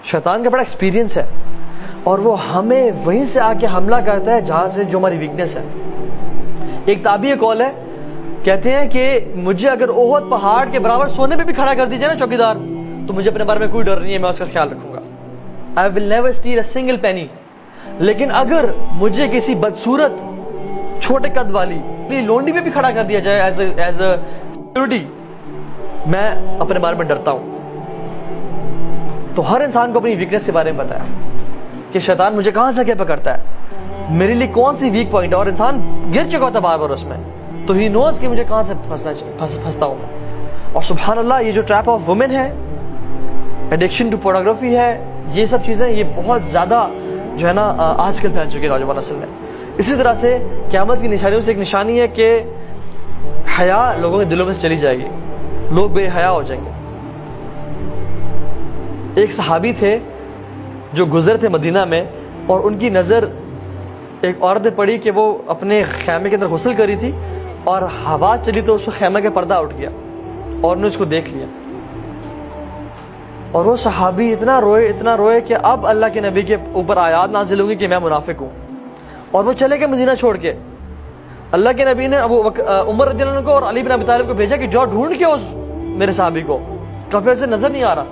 शैतान का बड़ा एक्सपीरियंस है और वो हमें वहीं से आके हमला करता है जहां से जो हमारी वीकनेस है. एक ताबी कॉल है, कहते हैं कि मुझे अगर ओहद पहाड़ के बराबर सोने पे भी खड़ा कर दीजिए ना चौकीदार, तो मुझे अपने बारे में कोई डर नहीं है, मैं उसका ख्याल रखूंगा. I will never steel a single penny. लेकिन अगर मुझे किसी बदसूरत छोटे कद वाली लोंडी पे भी खड़ा कर दिया जाए एज अ सिक्योरिटी, मैं अपने बारे में डरता हूं. तो हर इंसान को अपनी वीकनेस के बारे में पता है कि शैतान मुझे कहां से क्या पकड़ता है, मेरे लिए कौन सी वीक पॉइंट है, और इंसान गिर चुका होता बार बार उसमें, तो ही नोज कि मुझे कहां से फंसता हूं. और सुभान अल्लाह, ये जो ट्रैप ऑफ वुमेन है, एडिक्शन टू पोर्नोग्राफी है, ये सब चीजें ये बहुत ज्यादा जो है ना आजकल फैल चुकी है नौजवान नस्ल में. इसी तरह से क़यामत की निशानियों से एक निशानी है कि हया लोगों के दिलों में से चली जाएगी, लोग बेहया हो जाएंगे. एक सहाबी थे जो गुजर थे मदीना में, और उनकी नजर एक औरत पे पड़ी कि वो अपने खैमे के अंदर गुस्ल करी थी, और हवा चली तो उसको खैमे का पर्दा उठ गया और उन्होंने उसको देख लिया. और वो सहाबी इतना रोए कि अब अल्लाह के नबी के ऊपर आयात नाज़िल होगी कि मैं मुनाफिक हूँ, और वो चले गए मदीना छोड़ के. अल्लाह के नबी ने उमर रज़ियल्लाहु अन्हु को और अली बिन अबी तालिब को भेजा कि जाओ ढूंढ के उस मेरे सहाबी को, काफिर से नजर नहीं आ रहा.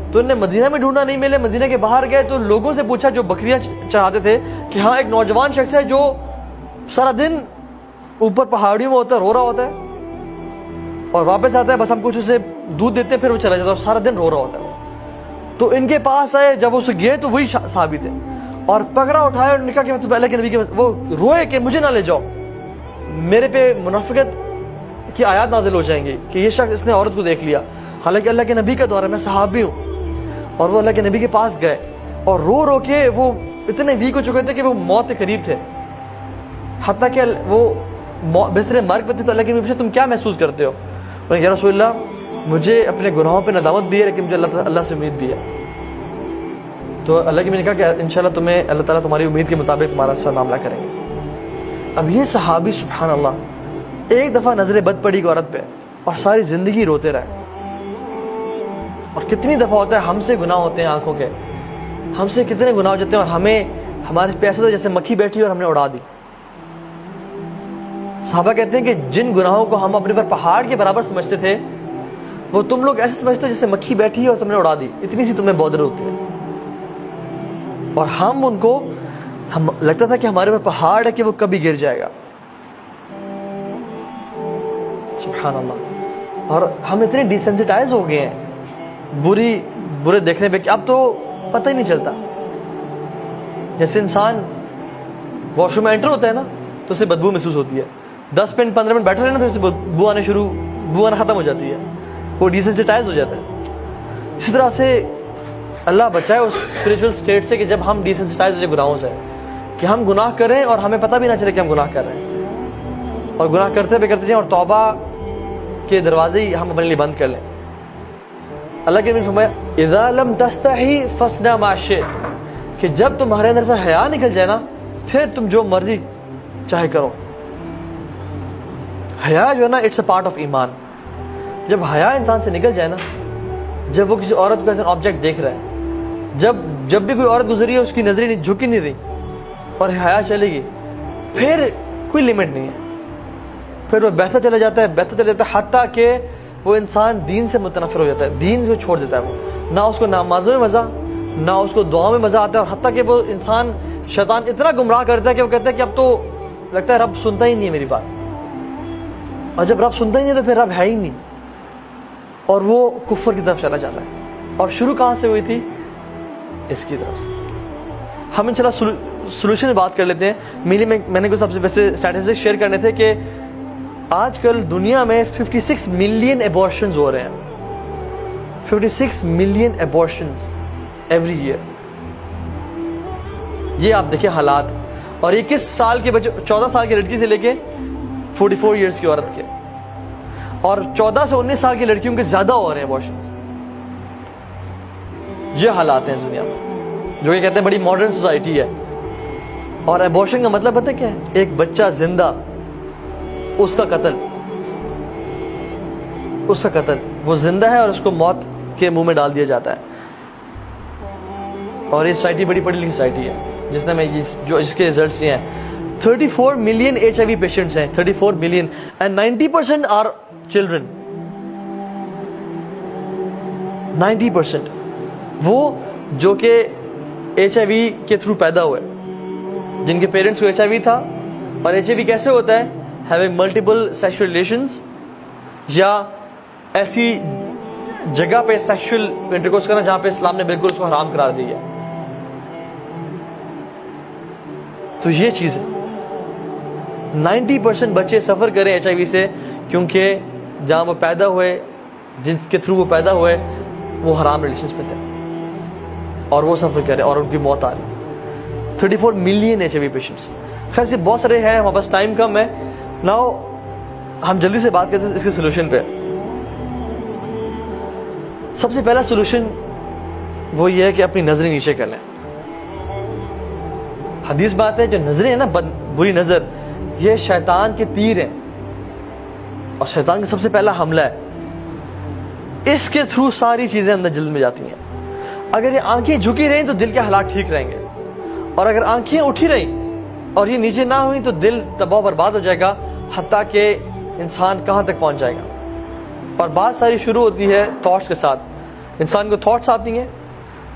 तो उन्होंने मदीना में ढूंढा, नहीं मिले. मदीना के बाहर गए तो लोगों से पूछा जो बकरियां चढ़ाते थे कि हाँ, एक नौजवान शख्स है जो सारा दिन ऊपर पहाड़ियों में होता है, रो रहा होता है, और वापस आता है, बस हम कुछ उसे दूध देते हैं, फिर वो चला जाता है, और सारा दिन रो रहा होता है. तो इनके पास आए, जब उसे गए तो वही साहबी थे, और पकड़ा उठाया और निकाह कि मतलब अल्लाह के नबी के, वो रोए कि मुझे ना ले जाओ, मेरे पे मुनाफिकत की आयत नाजिल हो जाएंगी कि ये शख्स, इसने औरत को देख लिया. हालांकि अल्लाह के नबी का दौर है, मैं सहाबी हूँ. और वो अल्लाह के नबी के पास गए और रो रो के वो इतने वीक हो चुके थे कि वो मौत के करीब थे. हत्ता कि वो बिस्तरे मर्ग पे थे. तो अल्लाह के नबी पूछा, तुम क्या महसूस करते हो? उन्होंने कहा, या रसूल अल्लाह, मुझे अपने गुनाहों पे नदामत भी है, लेकिन मुझे अल्लाह से उम्मीद भी है. तो अल्लाह के नबी ने कहा कि इंशाल्लाह तुम्हें अल्लाह ताला तुम्हारी उम्मीद के मुताबिक तुम्हारा साथ मामला करेंगे. अब ये सहाबी सुभान अल्लाह, एक दफा नजर बद पड़ी औरत पे और सारी जिंदगी रोते रहे. और कितनी दफा होता है हमसे गुनाह होते हैं आंखों के, हमसे कितने गुनाह हो जाते हैं, और हमें हमारे पैसे तो जैसे मक्खी बैठी और हमने उड़ा दी. साहबा कहते हैं कि जिन गुनाहों को हम अपने पर पहाड़ के बराबर समझते थे, वो तुम लोग ऐसे समझते हो जैसे मक्खी बैठी है और तुमने उड़ा दी, इतनी सी तुम्हें बौद्ध होती है. और हम लगता था कि हमारे पर पहाड़ है कि वो कभी गिर जाएगा. सुभान अल्लाह. और हम इतने डिसेंसिटाइज हो गए हैं बुरे देखने पे कि अब तो पता ही नहीं चलता. जैसे इंसान वॉशरूम में एंटर होता है ना, तो उसे बदबू महसूस होती है. 10 मिनट 15 मिनट बैठा रहे ना, तो उसे बदबू आना खत्म हो जाती है, वो डिसेंसिटाइज हो जाता है. इसी तरह से अल्लाह बचाए उस स्पिरिचुअल स्टेट से कि जब हम डिसेंसिटाइज हो जाए गुनाहों से, कि हम गुनाह करें और हमें पता भी ना चले कि हम गुनाह कर रहे हैं, और गुनाह करते जाएं और तौबा के दरवाजे ही हम अपने लिए बंद कर लें. अल्लाह के नबी ने फरमाया, इज़ा लम तस्तही फस्ना मा शित, कि जब तुम्हारे अंदर से हया निकल जाए ना, फिर तुम जो मर्जी चाहे करो. हया जो है ना, इट्स अ पार्ट ऑफ ईमान. जब हया इंसान से निकल जाए ना, जब वो किसी औरत को ऐसा ऑब्जेक्ट देख रहा है, जब भी कोई औरत गुजरी है उसकी नजरें नहीं झुकी नहीं रही और हया चलेगी, फिर कोई लिमिट नहीं है, फिर वो बहता चला जाता है हत्ता के वो इंसान दीन से मुतनफिर हो जाता है, दीन को छोड़ देता है. वो ना उसको नमाज़ों में मजा, ना उसको दुआ में मजा आता है, और हत्ता कि वो इंसान, शैतान इतना गुमराह करता है कि वो कहता है कि अब तो लगता है रब सुनता ही नहीं है मेरी बात. और जब रब सुनता ही नहीं है तो फिर रब है ही नहीं, और वो कुफ्र की तरफ चला जाता है. और शुरू कहां से हुई थी? इसकी तरफ से. हम इंशाल्लाह सोल्यूशन में बात कर लेते हैं. मैंने कुछ सबसे वैसे स्टैटिस्टिक्स शेयर करने थे कि आजकल दुनिया में 56 मिलियन एबॉर्शंस हो रहे हैं. 56 मिलियन एबॉर्शंस एवरी ईयर. ये आप देखिए हालात. और 21 साल के बच्चे, 14 साल की लड़की से लेके 44 इयर्स की औरत के, और 14 से 19 साल की लड़कियों के ज्यादा हो रहे हैं एबॉर्शंस. ये हालात हैं दुनिया में, जो कि कहते हैं बड़ी मॉडर्न सोसाइटी है. और एबॉर्शन का मतलब पता है क्या है? एक बच्चा जिंदा, उसका कत्ल. वो जिंदा है और उसको मौत के मुंह में डाल दिया जाता है. اور یہ سوسائٹی بڑی پڑھی لکھی سوسائٹی ہے جس نے جس کے رزلٹس یہ ہیں. 34 ملین HIV پیشنٹس ہیں, 34 ملین, اینڈ 90% آر چلڈرن. 90% وہ جو کہ HIV کے تھرو پیدا ہوئے, جن کے پیرنٹس کو HIV تھا. اور HIV کیسے ہوتا ہے؟ ہیونگ ملٹیپل سیکشل ریلیشنز, یا ایسی جگہ پہ سیکشل انٹرکورس کرنا جہاں پہ اسلام نے بالکل اس کو حرام قرار دیا. تو یہ چیز ہے. 90% بچے سفر کریں HIV سے, کیونکہ جہاں وہ پیدا ہوئے, جن کے تھرو وہ پیدا ہوئے, وہ حرام ریلیشنز میں تھے, اور وہ سفر کرے اور ان کی موت آ رہی. 34 ملین HIV پیشنٹس. خیر سے بہت سارے ہیں, ہمارے پاس ٹائم کم ہے. ناؤ ہم جلدی سے بات کرتے ہیں اس کے سولوشن پہ. سب سے پہلا سولوشن وہ یہ ہے کہ اپنی نظریں نیچے کر لیں. حدیث بات ہے جو نظریں ہیں نا, بری نظر, یہ شیطان کے تیر ہیں, اور شیطان کا سب سے پہلا حملہ ہے. اس کے تھرو ساری چیزیں اندر دل میں جاتی ہیں. اگر یہ آنکھیں جھکی رہیں تو دل کے حالات ٹھیک رہیں گے, اور اگر آنکھیں اٹھی رہیں اور یہ نیچے نہ ہوئی تو دل تباہ برباد ہو جائے گا, حتیٰ کہ انسان کہاں تک پہنچ جائے گا. اور بات ساری شروع ہوتی ہے تھاٹس کے ساتھ. انسان کو تھاٹس آتی ہیں,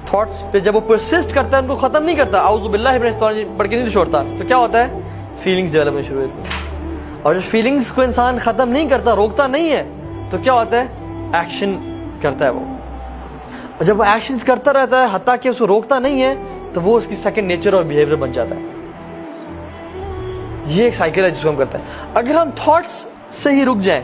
تھاٹس پہ جب وہ پرسسٹ کرتا ہے ان کو ختم نہیں کرتا, اعوذ باللہ من الشیطان الرجیم پڑھ کے نہیں چھوڑتا, تو کیا ہوتا ہے؟ فیلنگز ڈیولپ ہونا شروع ہوتی ہیں. اور جب فیلنگز کو انسان ختم نہیں کرتا, روکتا نہیں ہے, تو کیا ہوتا ہے؟ ایکشن کرتا ہے وہ. اور جب وہ ایکشنز کرتا رہتا ہے حتیٰ کہ اس کو روکتا نہیں ہے, تو وہ اس کی سیکنڈ نیچر اور بیہیویئر بن جاتا ہے. یہ ایک سائیکل ہے جس کو ہم کرتے ہیں. اگر ہم تھاٹس سے ہی رک جائیں,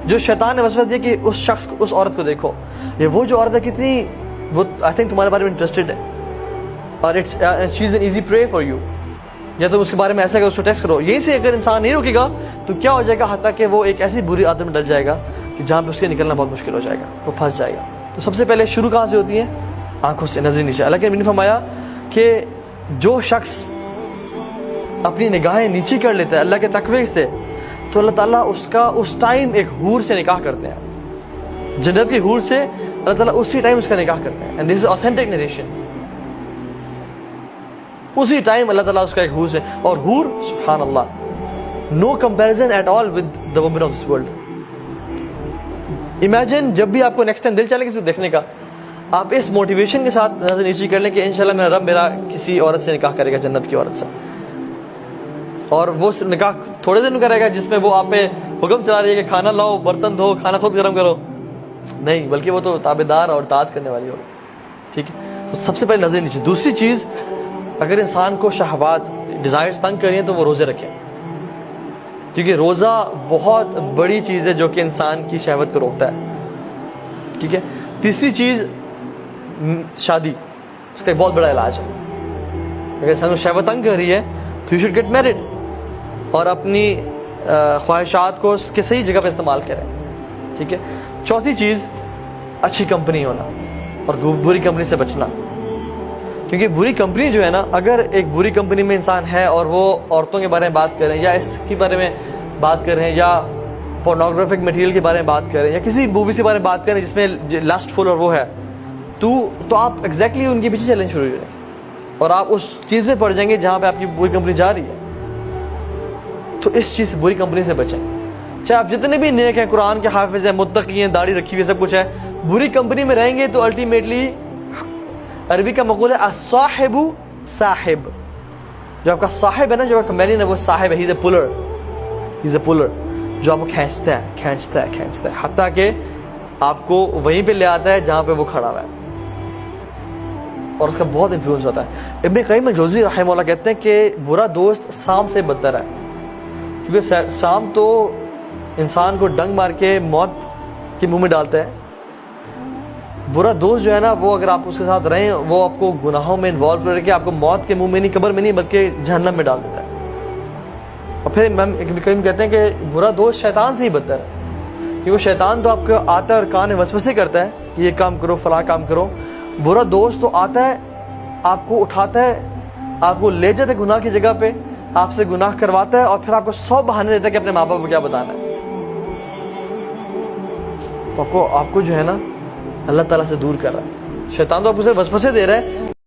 جو شیطان نے وسوسہ دیا کہ اس شخص کو, اس عورت کو دیکھو, یہ وہ جو عورت ہے کتنی, وہ آئی تھنک تمہارے بارے میں انٹرسٹڈ ہے, اور she is an easy prey for you, یا تم اس کے بارے میں ایسا کہ اس کو ٹیکسٹ کرو. یہیں سے اگر انسان نہیں رکے گا تو کیا ہو جائے گا, حتیٰ کہ وہ ایک ایسی بری عادت میں ڈل جائے گا کہ جہاں پہ اس کے نکلنا بہت مشکل ہو جائے گا, وہ پھنس جائے گا. تو سب سے پہلے شروع کہاں سے ہوتی ہے؟ آنکھوں سے, نظر نیچے. اللہ کے نبی نے فرمایا کہ جو شخص اپنی نگاہیں نیچے کر لیتا ہے اللہ کے تقوی سے, تو اللہ تعالیٰ اس کا اس ٹائم ایک حور سے نکاح کرتے ہیں. جنت کی حور سے اللہ تعالیٰ اسی ٹائم اس کا نکاح کرتے ہیں. And this is authentic narration. اسی ٹائم اللہ تعالیٰ اس کا ایک حور سے, اور حور سبحان اللہ no comparison at all with the woman of this world. Imagine جب بھی آپ کو نیکسٹ ٹائم دل چلے کسی کو دیکھنے کا, آپ اس موٹیویشن کے ساتھ نظر نیچے کر لیں کہ انشاءاللہ میرا رب میرا کسی عورت سے نکاح کرے گا, جنت کی عورت سے. اور وہ نکاح تھوڑے دن کرے گا جس میں وہ آپ پہ حکم چلا رہی ہے کہ کھانا لاؤ, برتن دھو, کھانا خود گرم کرو, نہیں, بلکہ وہ تو تابعدار اور اطاعت کرنے والی ہوگی. ٹھیک ہے, تو سب سے پہلے نظر نیچے. دوسری چیز, اگر انسان کو شہوات ڈیزائرز تنگ کر رہی ہیں تو وہ روزے رکھیں, کیونکہ روزہ بہت بڑی چیز ہے جو کہ انسان کی شہوت کو روکتا ہے. ٹھیک ہے. تیسری چیز شادی, اس کا ایک بہت بڑا علاج ہے. اگر انسان کو شہوت تنگ کر رہی ہے تو یو شوڈ گیٹ میرڈ, اور اپنی خواہشات کو اس کے صحیح جگہ پہ استعمال کریں. ٹھیک ہے. چوتھی چیز, اچھی کمپنی ہونا اور بری کمپنی سے بچنا. کیونکہ بری کمپنی جو ہے نا, اگر ایک بری کمپنی میں انسان ہے اور وہ عورتوں کے بارے میں بات کریں, یا اس کے بارے میں بات کریں, یا پورنوگرافک مٹیریل کے بارے میں بات کریں, یا کسی مووی کے بارے میں بات کریں جس میں لسٹ فل اور وہ ہے, تو آپ ایگزیکٹلی ان کے پیچھے چلنے شروع ہو جائیں, اور آپ اس چیز میں پڑ جائیں گے جہاں پہ آپ کی بری کمپنی جا رہی ہے. تو اس چیز سے, بری کمپنی سے بچیں. چاہے آپ جتنے بھی نیک ہیں, قرآن کے حافظ ہیں, متقی ہیں, داڑھی رکھی ہوئی, سب کچھ ہے, بری کمپنی میں رہیں گے تو الٹیمیٹلی, عربی کا مقول ہے الصاحب صاحب, جو آپ کا صاحب ہے نا, جو آپ کا کمپینین ہے, وہ صاحب ہے, ہی از اے پولر, جو آپ کو کھینچتا ہے حتیٰ کہ آپ کو وہیں پہ لے آتا ہے جہاں پہ وہ کھڑا ہوا ہے, اور اس کا بہت انفلوئنس ہوتا ہے. ابن قیم الجوزی رحمہ اللہ کہتے ہیں کہ برا دوست سام سے بدتر ہے, کیونکہ سام تو انسان کو ڈنگ مار کے موت کے منہ میں ڈالتا ہے. برا دوست جو ہے نا, وہ اگر آپ اس کے ساتھ رہیں, وہ آپ کو گناہوں میں انوالو کر کے آپ کو موت کے منہ میں نہیں, قبر میں نہیں, بلکہ جہنم میں ڈال دیتا ہے. اور پھر ابن قیم کہتے ہیں کہ برا دوست شیطان سے ہی بدتر ہے, کیونکہ شیطان تو آپ کو آتا ہے اور کان میں وسوسے کرتا ہے کہ یہ کام کرو, فلاں کام کرو. برا دوست تو آتا ہے, آپ کو اٹھاتا ہے, آپ کو لے جاتا ہے گناہ کی جگہ پہ, آپ سے گناہ کرواتا ہے, اور پھر آپ کو 100 بہانے دیتا ہے کہ اپنے ماں باپ کو کیا بتانا ہے. تو آپ کو جو ہے نا اللہ تعالیٰ سے دور کر رہا ہے. شیطان تو آپ کو صرف وسوسے دے رہا ہے,